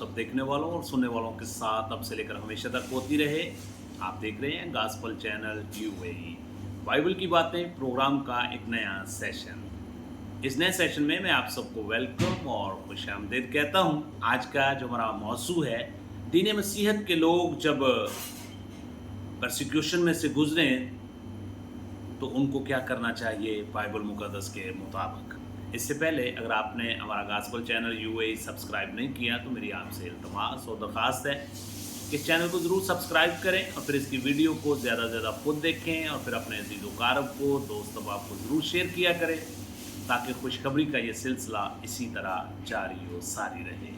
सब देखने वालों और सुनने वालों के साथ अब से लेकर हमेशा तक होती रहे। आप देख रहे हैं गॉस्पेल चैनल यूएई बाइबल की बातें प्रोग्राम का एक नया सेशन। इस नए सेशन में मैं आप सबको वेलकम और खुशामदीद कहता हूं। आज का जो हमारा मौजू है, दीन मसीहत के लोग जब परसिक्यूशन में से गुजरे तो उनको क्या करना चाहिए बाइबल मुकद्दस के मुताबिक। इससे पहले अगर आपने हमारा गॉस्पेल चैनल यूएई सब्सक्राइब नहीं किया तो मेरी आपसे इल्तमास और दरख्वास्त है कि इस चैनल को ज़रूर सब्सक्राइब करें और फिर इसकी वीडियो को ज़्यादा से ज़्यादा खुद देखें और फिर अपने अज़ीज़-ओ-क़ारब को, दोस्त अहबाब को ज़रूर शेयर किया करें ताकि खुशखबरी का ये सिलसिला इसी तरह जारी और सारी रहे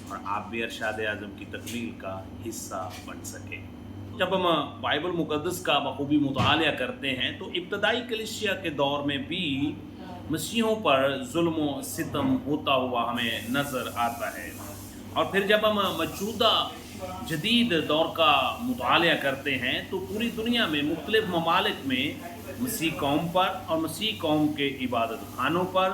और आप भी अरशाद आज़म की तकमील का हिस्सा बन सकें। जब हम बाइबल मुकद्दस का बखूबी मुतालिया करते हैं तो इब्तदाई कलीसिया के दौर में भी मसीहों पर जुल्म व सितम होता हुआ हमें नज़र आता है। और फिर जब हम मौजूदा जदीद दौर का मुतालिया करते हैं तो पूरी दुनिया में मुख्तलिफ ममालिक में मसीह कौम पर और मसीह कौम के इबादत खानों पर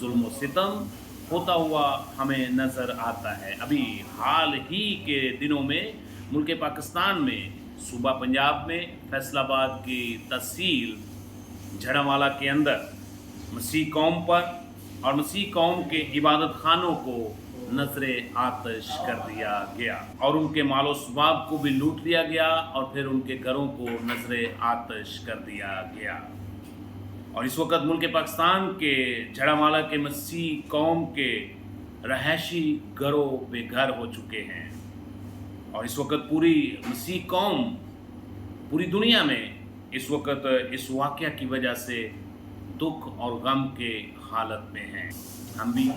जुल्म व सितम होता हुआ हमें नज़र आता है। अभी हाल ही के दिनों में मुल्क पाकिस्तान में सूबा पंजाब में फैसलाबाद की तहसील झड़ावाला के अंदर मसीह कौम पर और मसीह कौम के इबादत खानों को नजरे आतिश कर दिया गया और उनके मालो सबाब को भी लूट लिया गया और फिर उनके घरों को नजरे आतिश कर दिया गया। और इस वक्त मुल्क पाकिस्तान के झड़ावाला के मसीह कौम के रहायशी घरों बेघर हो चुके हैं और इस वक्त पूरी मसीह कौम पूरी दुनिया में इस वक्त इस वाक़या की वजह से दुख और गम के हालत में हैं। हम भी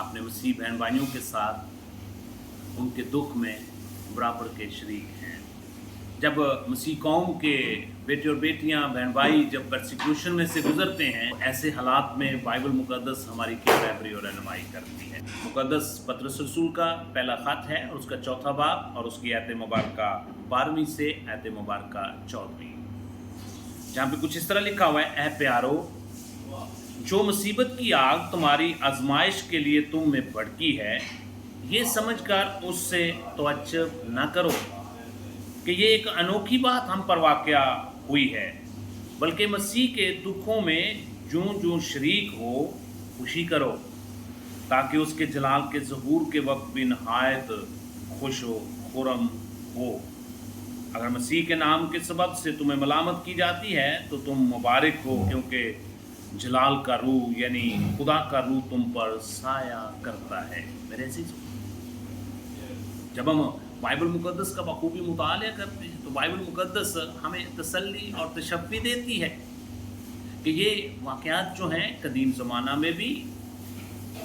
अपने मसीह बहन भाइयों के साथ उनके दुख में बराबर के शरीक हैं। जब मसीह कौम के बेटे और बेटियां बहन भाई जब परसिक्यूशन में से गुजरते हैं, ऐसे हालात में बाइबल मुकद्दस हमारी क्या रहबरी और रहनुमाई करती है। मुकद्दस पतरस रसूल का पहला ख़त है और उसका चौथा बाब और उसकी आयत मुबारका 12वीं से आयत मुबारका 14वीं, जहाँ पे कुछ इस तरह लिखा हुआ है, ऐ प्यारो, जो मुसीबत की आग तुम्हारी आजमाइश के लिए तुम में भड़की है, ये समझकर उससे तवज्जुह न करो कि ये एक अनोखी बात हम पर वाक़या हुई है, बल्कि मसीह के दुखों में जूं जूं शरीक हो खुशी करो ताकि उसके जलाल के ज़हूर के वक्त भी नहायत खुश हो खुरम हो। अगर मसीह के नाम के सबब से तुम्हें मलामत की जाती है तो तुम मुबारक हो, क्योंकि जलाल का रूह यानी खुदा का रूह तुम पर साया करता है। मेरे अज़ीज़ों, जब हम बाइबल मुकद्दस का बखूबी मुतालिया करते हैं तो बाइबल मुकद्दस हमें तसल्ली और तशफ़ी देती है कि ये वाक़यात जो हैं कदीम ज़माना में भी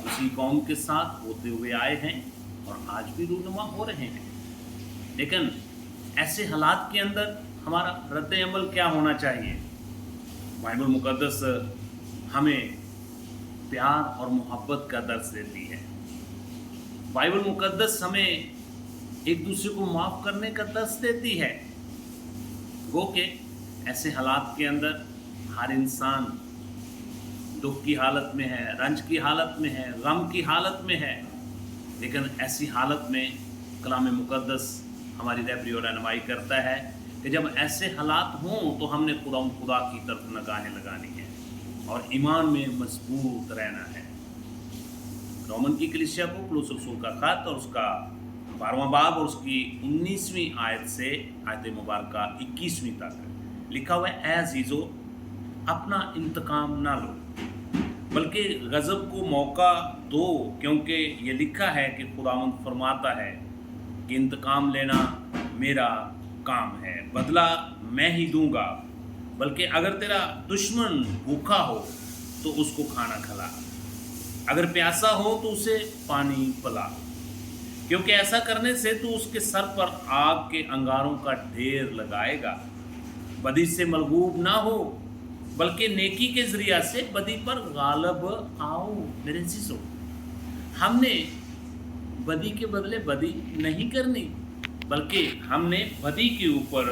उसी कौम के साथ होते हुए आए हैं और आज भी रूनुमा हो रहे हैं। लेकिन ऐसे हालात के अंदर हमारा रद्द अमल क्या होना चाहिए? बाइबल मुकद्दस हमें प्यार और मोहब्बत का दर्स देती है। बाइबल मुकद्दस हमें एक दूसरे को माफ़ करने का दर्स देती है। गो के ऐसे हालात के अंदर हर इंसान दुख की हालत में है, रंज की हालत में है, गम की हालत में है, लेकिन ऐसी हालत में कलाम मुकद्दस हमारी रहबरी और रहनुमाई करता है कि जब ऐसे हालात हों तो हमने खुदा की तरफ निगाहें लगानी है और ईमान में मजबूत रहना है। रोमन की कलीसिया को पौलुस रसूल का ख़त और उसका 12वां बाब और उसकी 19वीं आयत से आयत मुबारका 21वीं तक लिखा हुआ है, ऐ अज़ीज़ो, अपना इंतकाम ना लो बल्कि गज़ब को मौका दो, क्योंकि ये लिखा है कि खुदावंद फरमाता है कि इंतकाम लेना मेरा काम है, बदला मैं ही दूंगा। बल्कि अगर तेरा दुश्मन भूखा हो तो उसको खाना खिला, अगर प्यासा हो तो उसे पानी पिला, क्योंकि ऐसा करने से तू उसके सर पर आग के अंगारों का ढेर लगाएगा। बदी से मलगूब ना हो बल्कि नेकी के ज़रिया से बदी पर गालब आओ। मेरे अज़ीज़ों, हमने बदी के बदले बदी नहीं करनी, बल्कि हमने बदी के ऊपर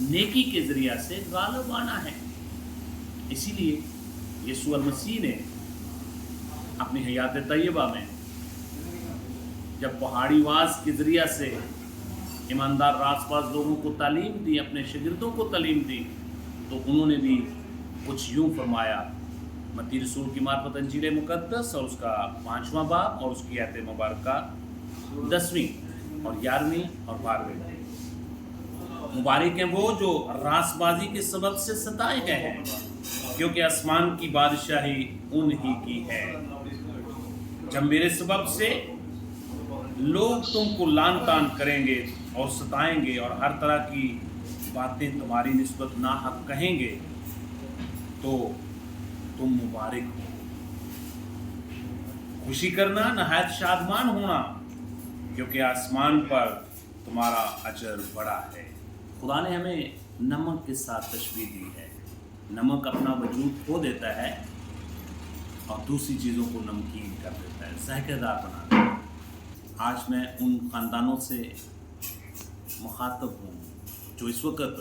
नेकी के ज़रिया से गालब आना है। इसीलिए यीशु मसीह ने अपनी हयात तैयबा में जब पहाड़ीवास के ज़रिया से ईमानदार रासबाज लोगों को तालीम दी, अपने शागिर्दों को तालीम दी, तो उन्होंने भी कुछ यूँ फरमाया। मत्ती रसूल की मार्फत अंजील मुक़द्दस और उसका 5वां बाब और उसकी आयत मुबारक 10वीं और 11वीं और 12वीं। मुबारक हैं वो जो रासबाजी के सबब से सताए गए हैं, क्योंकि आसमान की बादशाही उन्हीं की है। जब मेरे सबब से लोग तुमको लान तान करेंगे और सताएंगे और हर तरह की बातें तुम्हारी निस्बत नाहक कहेंगे, तो तुम मुबारक हो। खुशी करना, नहायत शादमान होना, क्योंकि आसमान पर तुम्हारा अजर बड़ा है। खुदा ने हमें नमक के साथ तशबीह दी है। नमक अपना वजूद खो देता है और दूसरी चीज़ों को नमकीन कर देता है, ज़ायकेदार बनाता है। आज मैं उन ख़ानदानों से मुखातब हूँ जो इस वक्त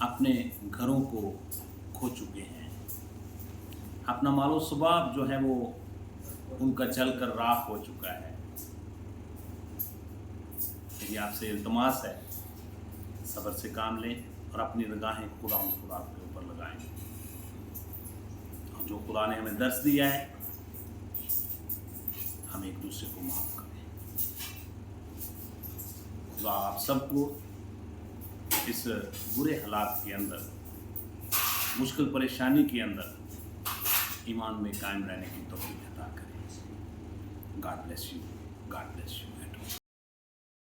अपने घरों को खो चुके हैं। अपना मालो सबाब जो है वो उनका जल कर राख हो चुका है। मेरी आपसे इल्तमास है, सब्र से काम लें और अपनी निगाहें खुदा के ऊपर लगाएं। और जो खुदा ने हमें दर्स दिया है, हम एक दूसरे को माफ़ करें। खुदा आप सबको इस बुरे हालात के अंदर, मुश्किल परेशानी के अंदर ईमान में कायम रहने की तौफीक अता करें। God bless you.